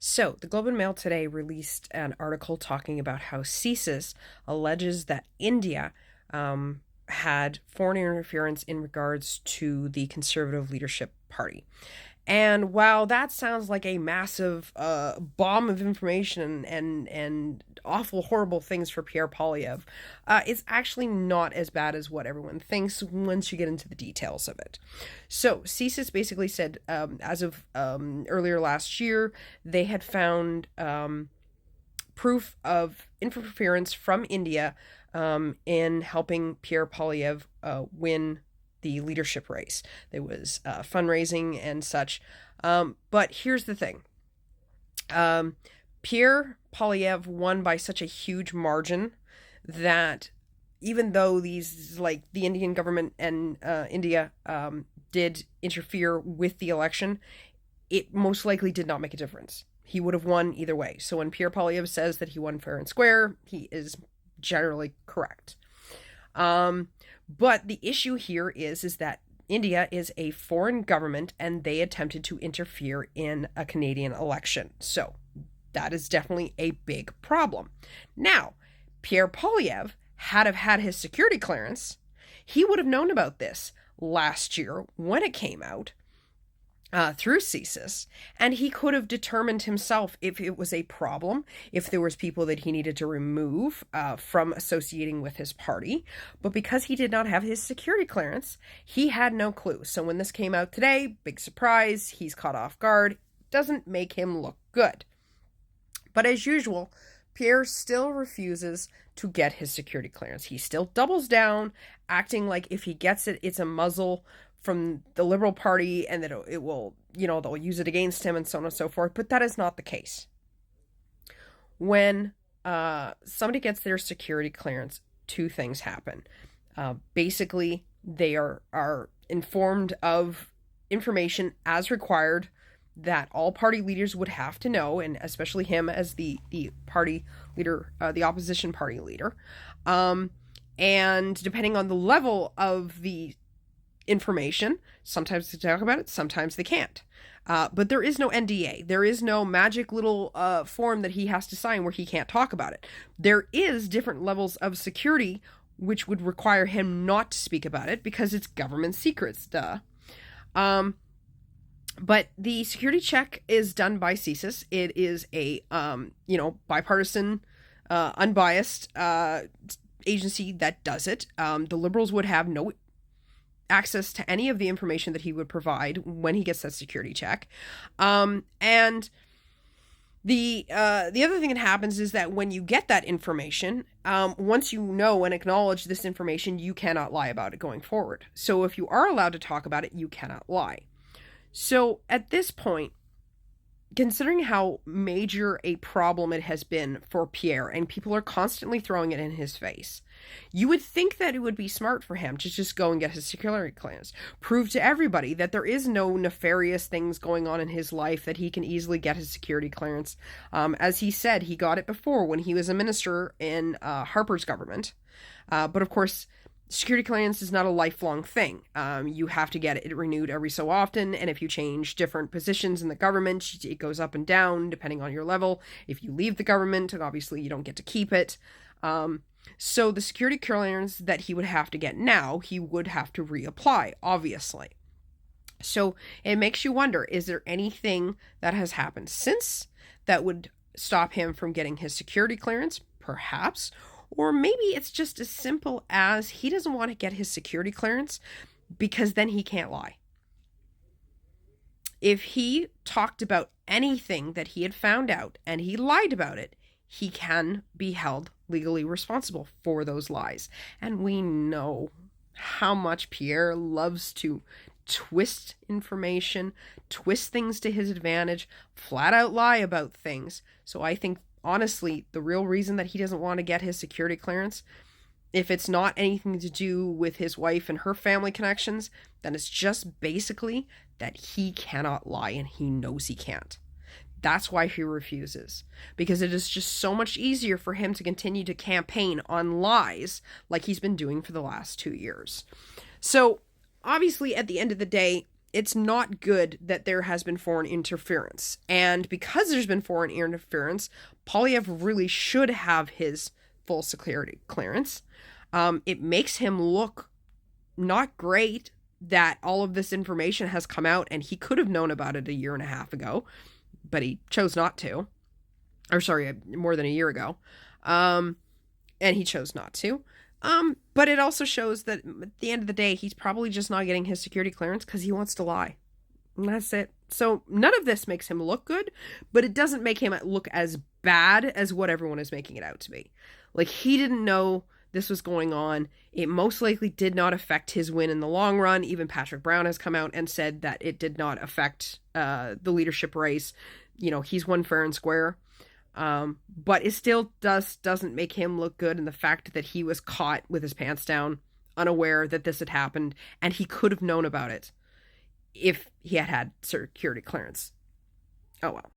So, the Globe and Mail today released an article talking about how csis alleges that India had foreign interference in regards to the Conservative Leadership Party. And while that sounds like a massive bomb of information and awful, horrible things for Pierre Poilievre, it's actually not as bad as what everyone thinks once you get into the details of it. So, csis basically said, as of earlier last year, they had found proof of interference from India in helping Pierre Poilievre win the leadership race. There was fundraising and such. But here's the thing. Pierre Poilievre won by such a huge margin that even though these, like the Indian government and India did interfere with the election, it most likely did not make a difference. He would have won either way. So when Pierre Poilievre says that he won fair and square, he is generally correct. But the issue here is that India is a foreign government and they attempted to interfere in a Canadian election. So that is definitely a big problem. Now, Pierre Poilievre had have had his security clearance, he would have known about this last year when it came out through csis, and he could have determined himself if it was a problem, if there was people that he needed to remove from associating with his party. But because he did not have his security clearance, he had no clue. So when this came out today, big surprise, he's caught off guard. Doesn't make him look good. But as usual, Pierre still refuses to get his security clearance. He still doubles down, acting like if he gets it, it's a muzzle from the Liberal Party and that it will, they'll use it against him and so on and so forth. But that is not the case. When somebody gets their security clearance, two things happen. Basically, they are informed of information as required that all party leaders would have to know, and especially him as the party leader, the opposition party leader. And depending on the level of the information, sometimes they talk about it, sometimes they can't. But there is no NDA. There is no magic little form that he has to sign where he can't talk about it. There is different levels of security which would require him not to speak about it because it's government secrets, duh. But the security check is done by csis. It is a bipartisan, unbiased agency that does it. The Liberals would have no access to any of the information that he would provide when he gets that security check. And the other thing that happens is that when you get that information, once you know and acknowledge this information, you cannot lie about it going forward. So if you are allowed to talk about it, you cannot lie. So at this point, considering how major a problem it has been for Pierre, and people are constantly throwing it in his face, you would think that it would be smart for him to just go and get his security clearance. Prove to everybody that there is no nefarious things going on in his life, that he can easily get his security clearance. As he said, he got it before when he was a minister in Harper's government. But of course, security clearance is not a lifelong thing. You have to get it renewed every so often, and if you change different positions in the government, it goes up and down depending on your level. If you leave the government, obviously you don't get to keep it. So the security clearance that he would have to get now, he would have to reapply, obviously. So it makes you wonder, is there anything that has happened since that would stop him from getting his security clearance? Perhaps. Or maybe it's just as simple as he doesn't want to get his security clearance because then he can't lie. If he talked about anything that he had found out and he lied about it, he can be held legally responsible for those lies. And we know how much Pierre loves to twist information, twist things to his advantage, flat out lie about things. So I think, honestly, the real reason that he doesn't want to get his security clearance, if it's not anything to do with his wife and her family connections, then it's just basically that he cannot lie and he knows he can't. That's why he refuses. Because it is just so much easier for him to continue to campaign on lies like he's been doing for the last 2 years. So, obviously, at the end of the day, it's not good that there has been foreign interference. And because there's been foreign interference, Poilievre really should have his full security clearance. It makes him look not great that all of this information has come out, and he could have known about it a year and a half ago, but he chose not to. Or sorry, more than a year ago. And he chose not to. But it also shows that at the end of the day, he's probably just not getting his security clearance because he wants to lie. And that's it. So none of this makes him look good, but it doesn't make him look as bad as what everyone is making it out to be. Like, he didn't know this was going on. It most likely did not affect his win in the long run. Even Patrick Brown has come out and said that it did not affect the leadership race. You know, he's won fair and square. But it still doesn't make him look good. And the fact that he was caught with his pants down, unaware that this had happened, and he could have known about it if he had had security clearance. Oh well.